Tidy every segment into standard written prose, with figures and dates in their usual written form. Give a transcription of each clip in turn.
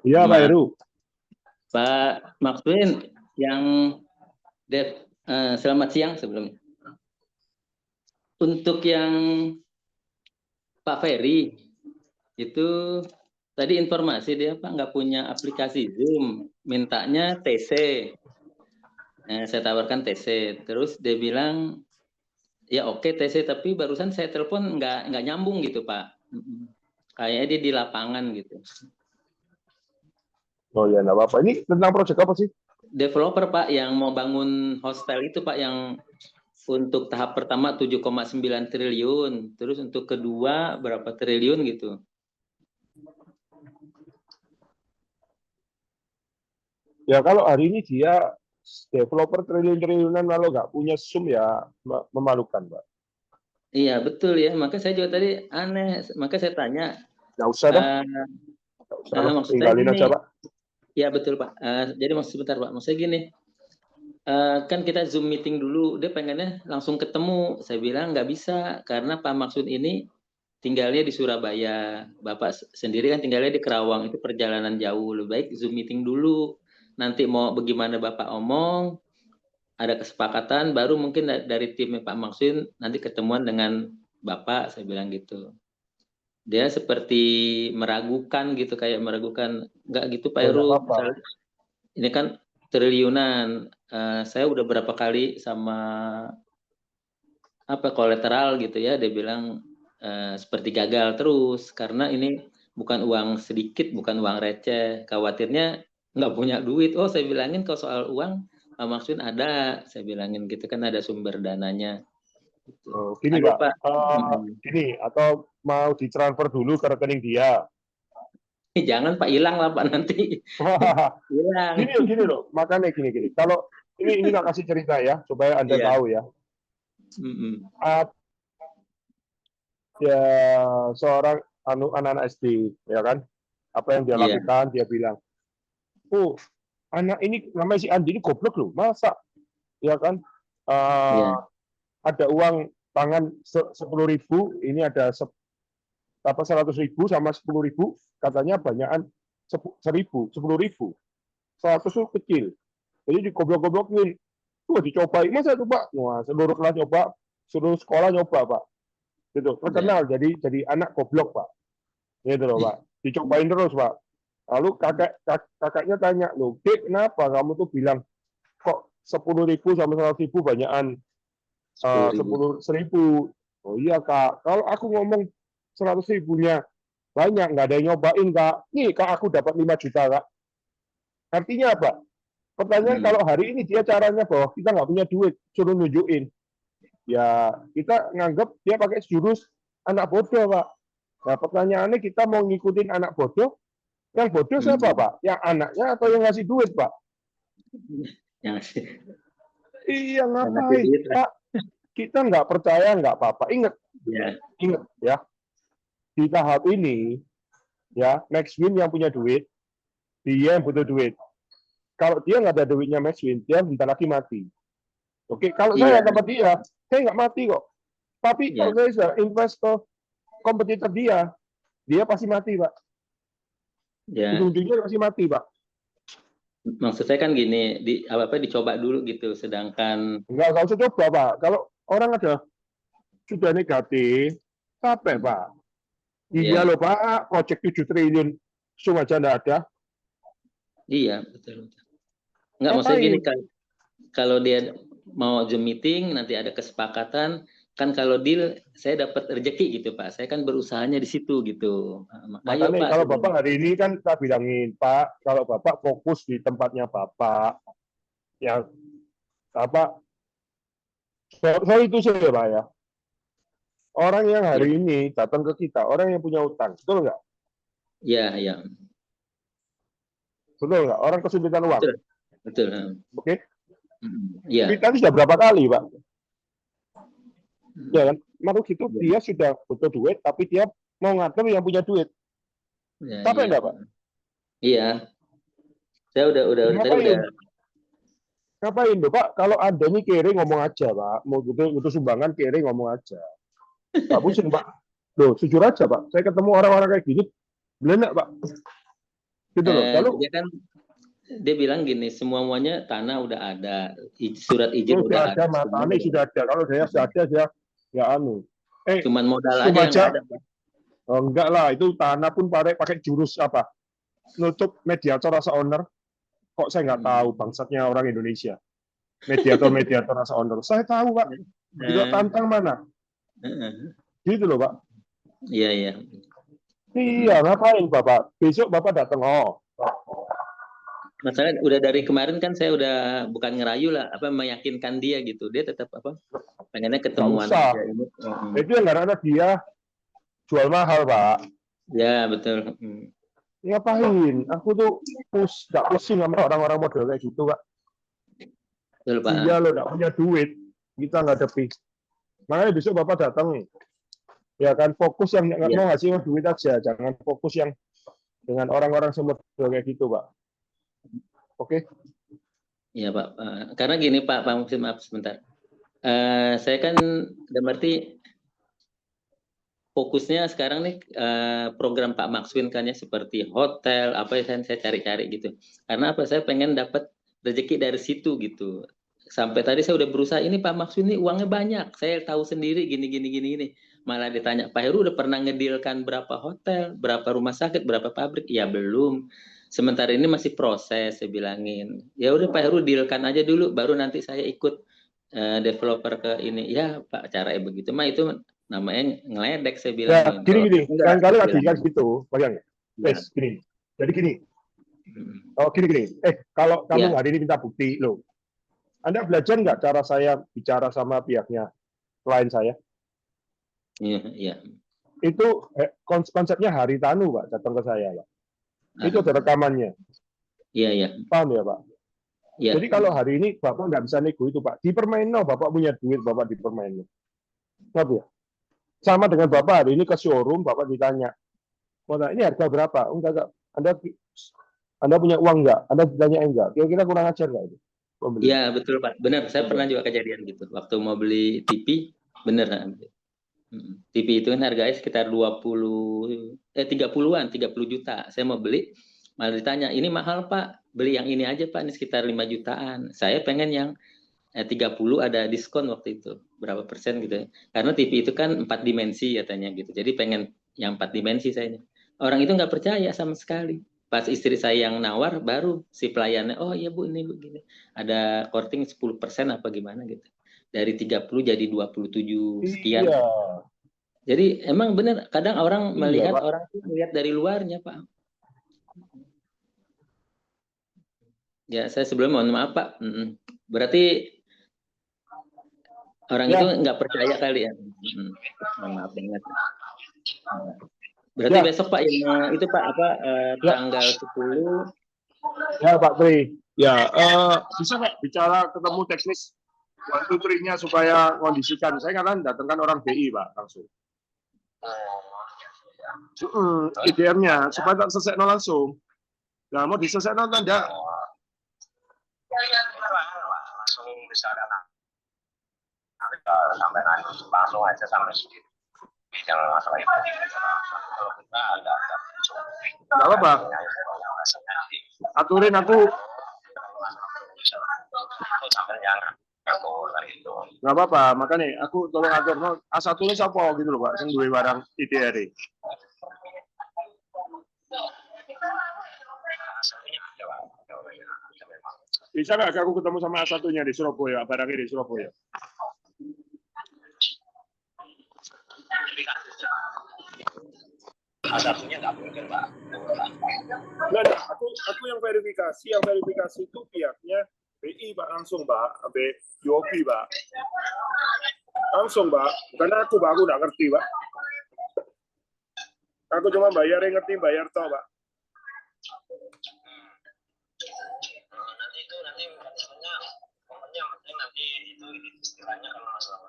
Iya, Pak Heru. Pak Maksudin yang selamat siang sebelumnya. Untuk yang Pak Ferry itu tadi informasi dia Pak nggak punya aplikasi Zoom, mintanya TC. Saya tawarkan TC, terus dia bilang ya oke TC, tapi barusan saya telepon nggak nyambung gitu Pak. Kayaknya dia di lapangan gitu. Oh ya, nggak apa-apa. Ini tentang proyek apa sih? Developer Pak yang mau bangun hostel itu Pak, yang untuk tahap pertama 7,9 triliun, terus untuk kedua berapa triliun gitu. Ya kalau hari ini dia developer triliun-triliunan lalu nggak punya SUM ya memalukan, Pak. Iya betul ya, maka saya juga tadi aneh, maka saya tanya. Nggak usah dah. Nggak usah lah, Maksud saya tinggalin gini, aja, Pak. ya betul Pak. Jadi sebentar Pak, maksud saya gini, kan kita Zoom meeting dulu, dia pengennya langsung ketemu. Saya bilang nggak bisa, karena Pak Maksud ini tinggalnya di Surabaya, Bapak sendiri kan tinggalnya di Kerawang, itu perjalanan jauh, lebih baik Zoom meeting dulu. Nanti mau bagaimana Bapak omong, ada kesepakatan, baru mungkin dari timnya Pak Maksud nanti ketemuan dengan Bapak, saya bilang gitu. Dia seperti meragukan gitu, kayak meragukan, nggak gitu Pak Heru, ini kan triliunan, saya udah berapa kali sama kolateral gitu ya, dia bilang seperti gagal terus, karena ini bukan uang sedikit, bukan uang receh, khawatirnya nggak punya duit. Oh saya bilangin kalau soal uang Pak Maksud ada, saya bilangin gitu kan, ada sumber dananya. Gini Ada, Pak, gini, atau mau ditransfer dulu ke rekening dia? Jangan Pak, hilang lah Pak nanti. Hilang. Gini loh, makanya gini. Kalau ini nggak kasih cerita ya, supaya Anda tahu ya. Ya seorang anak-anak SD, ya kan? Apa yang dia lakukan? Dia bilang, oh anak ini namanya si Andi ini goblok loh, masa? Ya kan? Ada uang tangan 10.000, ini ada 100.000 sama 10.000, katanya banyakan 10.000, 10.000, 100 itu kecil, jadi digoblok-goblokin, tuh dicobain, masa itu Pak? Wah, seluruh kelas nyoba, seluruh sekolah nyoba Pak, gitu, terkenal jadi anak goblok Pak, gitu loh Pak, dicobain terus Pak. Lalu kakaknya tanya, loh Dek, kenapa kamu tuh bilang kok 10.000 sama 100.000 banyakan 10.000? Oh iya Kak, kalau aku ngomong 100.000-nya banyak, nggak ada yang nyobain Kak. Nih Kak, aku dapat 5 juta Kak. Artinya apa? Pertanyaan, kalau hari ini dia caranya bahwa kita nggak punya duit, suruh nunjukin. Ya kita nganggap dia pakai jurus anak bodoh Pak. Nah pertanyaannya, kita mau ngikutin anak bodoh, yang bodoh siapa Pak? Yang anaknya atau yang ngasih duit Pak? Iya, ngapain Pak? Kita nggak percaya, nggak apa-apa. Ingat ya, di tahap ini ya, Maxwin yang punya duit, dia yang butuh duit. Kalau dia nggak ada duitnya Maxwin, dia bentar lagi mati. Oke, kalau saya dapat dia, saya nggak mati kok. Tapi kalau saya sudah invest ke kompetitor dia pasti mati Pak. Ujung-ujungnya pasti mati Pak. Maksud saya kan gini, dicoba dulu gitu, sedangkan nggak usah coba Pak. Kalau orang ada sudah negatif, capek Pak. Iya loh Pak, proyek 7 triliun sum aja nggak ada. Iya, betul. Nggak, maksudnya gini, kalau dia mau Zoom meeting, nanti ada kesepakatan, kan kalau deal, saya dapat rezeki gitu Pak. Saya kan berusahanya di situ gitu. Makanya Pak, kalau Bapak hari ini kan kita bilangin, Pak, kalau Bapak fokus di tempatnya Bapak, yang apa, sorry itu saya Pak ya, orang yang hari ini datang ke kita, orang yang punya utang, betul nggak? Iya. Betul nggak? Orang kesulitan uang. Betul. Oke? Iya. Kita sudah berapa kali Pak? Ya kan? Menurut itu dia sudah butuh duit, tapi dia mau ngatur yang punya duit. Capek nggak Pak? Iya. Saya udah. Ngapain tuh Pak? Kalau Anda ini kiri ngomong aja Pak. Mau butuh sumbangan kiri ngomong aja. Nggak pusing Pak. Loh, jujur aja Pak, saya ketemu orang-orang kayak gini, belenak Pak. Gitu loh. Lalu Dia bilang gini, semuanya tanah udah ada, surat izin sudah udah ada, ada, matanya sudah ada. Kalau saya sudah ada, saya ya anu. cuman modal Itu aja yang nggak aja, ada, Pak. oh, enggak lah, itu tanah pun pakai jurus apa? Nutup mediator rasa owner. Kok saya nggak tahu bangsatnya orang Indonesia. Mediator rasa owner. Saya tahu Pak. Begitu tantang mana? Gitu loh Pak. Iya, iya. Iya, ngapain Bapak? Besok Bapak datang. Oh, Masalahnya udah dari kemarin kan saya udah bukan ngerayu lah, apa meyakinkan dia gitu. Dia tetap apa? Pengennya nggak ketemuan usah. aja ini. Itu yang karena dia jual mahal Pak. Ya, betul. Ngapain? Aku tuh nggak pusing sama orang-orang model kayak gitu Pak. Betul, Pak. Iya loh, nggak punya duit. Kita nggak ada pik. Makanya besok Bapak datang. Ya kan, fokus yang nggak mau ngasih duit aja. Jangan fokus yang dengan orang-orang semodel kayak gitu Pak. Oke? Iya, Pak. Karena gini Pak Musim, maaf sebentar. Saya kan udah berarti fokusnya sekarang nih program Pak Makswin kan ya, seperti hotel apa yang saya cari-cari gitu. Karena apa, saya pengen dapat rezeki dari situ gitu. Sampai tadi saya udah berusaha, ini Pak Makswin ini uangnya banyak, saya tahu sendiri gini. Malah ditanya, Pak Heru udah pernah ngedilkan berapa hotel, berapa rumah sakit, berapa pabrik? Ya belum. Sementara ini masih proses, saya bilangin. Ya udah Pak Heru dealkan aja dulu, baru nanti saya ikut developer ke ini. Ya Pak, caranya begitu mah itu namanya ngeledek, saya Ya, bilangin. Kalau gini. enggak, Lain kali saya lagi bilang. kan gitu. Bayangin. Ya. Gini. Jadi gini. Oh, gini. Kalau kamu Ya. hari ini minta bukti, loh. Anda belajar nggak cara saya bicara sama pihaknya, klien saya? Iya. Itu konsepnya Haritanu, Pak, datang ke saya, Pak. Itu ada rekamannya. Iya. Paham ya, Pak? Ya. Jadi kalau hari ini Bapak nggak bisa nego itu, Pak. Dipermain, no. Bapak punya duit, Bapak dipermain. Ngerti ya? Sama dengan Bapak hari ini ke showroom, Bapak ditanya, ini harga berapa? Enggak. Anda punya uang nggak? Anda ditanya enggak? Kira-kira kurang ajar nggak itu? Iya, betul Pak. Benar, saya pernah juga kejadian gitu. Waktu mau beli TV, benar. TV itu kan harganya sekitar 30-an, 30 juta. Saya mau beli, malah ditanya, ini mahal Pak, beli yang ini aja Pak, ini sekitar 5 jutaan. Saya pengen yang 30 ada diskon waktu itu, berapa persen gitu ya. Karena TV itu kan 4 dimensi katanya gitu. Jadi pengen yang 4 dimensi saya. Orang itu nggak percaya sama sekali. Pas istri saya yang nawar, baru si pelayannya, oh iya Bu, ini begini. Ada korting 10% apa gimana gitu. Dari 30 jadi 27 sekian. Iya. Jadi emang benar, kadang orang melihat, Pak. orang itu melihat dari luarnya Pak. Ya, saya sebelumnya mohon maaf Pak. Berarti orang itu nggak percaya kali ya. Maaf banget. Berarti besok Pak yang itu Pak tanggal 10. Ya Pak Tri. Ya, bisa Pak bicara ketemu teknis 1, 2, 3-nya supaya kondisikan. Saya kan datangkan orang BI Pak langsung. IDM-nya supaya tak selesai langsung. Nah, mau diselesaikan enggak? Langsung bisa sampai nanti langsung aja sampai segitu. Jangan masalah itu. Kalau kita ada nggak apa-apa. Aturin aku. Nggak apa-apa, makanya aku tolong atur. A1 siapa gitu loh Pak, yang duwe barang IDR. Bisa nggak aku ketemu sama A1-nya di Surabaya, barangnya di Surabaya? A1-nya nggak mungkin Pak. Nah, aku yang verifikasi itu pihaknya BI Pak, langsung Pak, Yobi Pak. Langsung Pak, karena aku nggak ngerti Pak. Aku cuma bayar toh Pak. Nanti itu istilahnya kalau masalah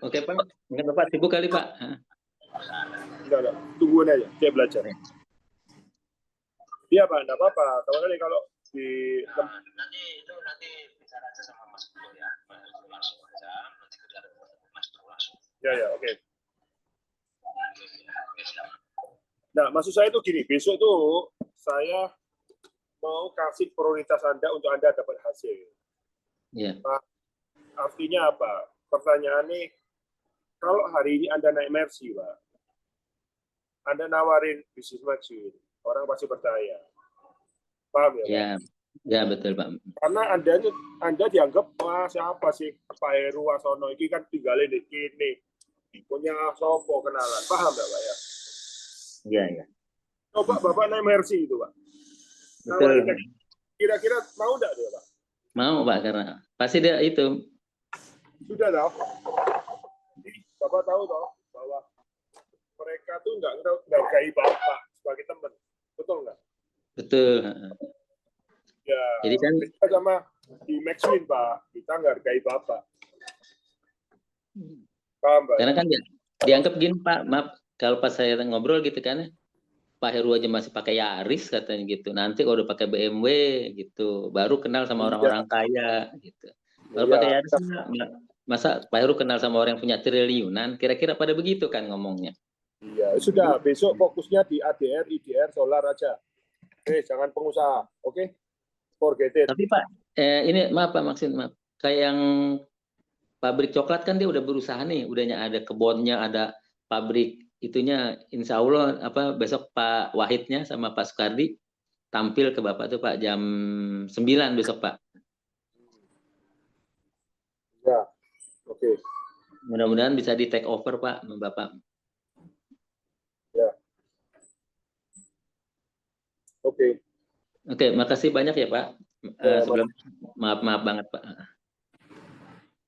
Oke Pak, enggak Bapak sibuk kali Pak. Enggak, tungguin aja, saya belajar. Iya Pak, enggak apa-apa. Kalau di nanti bicara aja sama Mas Bro ya, langsung aja. Nanti Ya, oke. Nah, maksud saya itu gini, besok tuh saya mau kasih prioritas Anda untuk Anda dapat hasil. Ya. Artinya apa? Pertanyaannya, kalau hari ini Anda naik Mercy, Pak, Anda nawarin bisnis matching, orang pasti percaya. Paham ya, Pak? Ya, ya betul Pak. Karena Anda dianggap, wah siapa sih Pak Heru Wasono, ini kan tinggalin di sini. Punya sopo kenalan. Paham nggak, Pak ya? Iya, ya. Coba Bapak naik Mercy itu, Pak. Betul. Nawarin, kira-kira mau nggak dia, Pak? Mau Pak, karena pasti dia itu. Sudah tahu. Bapak tahu toh bahwa mereka tuh nggak menghargai Bapak sebagai teman. Betul nggak? Betul. Ya, Jadi kan kita sama di Maxwin, Pak. Kita menghargai Bapak. Paham, Pak? karena kan dianggap gini Pak, maaf kalau pas saya ngobrol gitu kan, Pak Heru aja masih pakai Yaris katanya gitu. Nanti kalau udah pakai BMW gitu, baru kenal sama orang-orang kaya gitu. Kalau Iya. pakai Yaris masa Pak Heru kenal sama orang yang punya triliunan, kira-kira pada begitu kan ngomongnya. Iya, sudah. Besok fokusnya di ADR, IDR, solar aja. Oke, jangan pengusaha. Oke? Forget it. Tapi Pak, ini maaf Pak, maaf. Kayak yang pabrik coklat kan dia udah berusaha nih, udahnya ada kebunnya, ada pabrik itunya, insya Allah apa besok Pak Wahidnya sama Pak Sukardi tampil ke Bapak tuh Pak jam 9 besok Pak. Ya, oke. Mudah-mudahan bisa di take over Pak sama Bapak. Ya. Oke. Oke, makasih banyak ya Pak. Ya, Sebelum maaf banget Pak.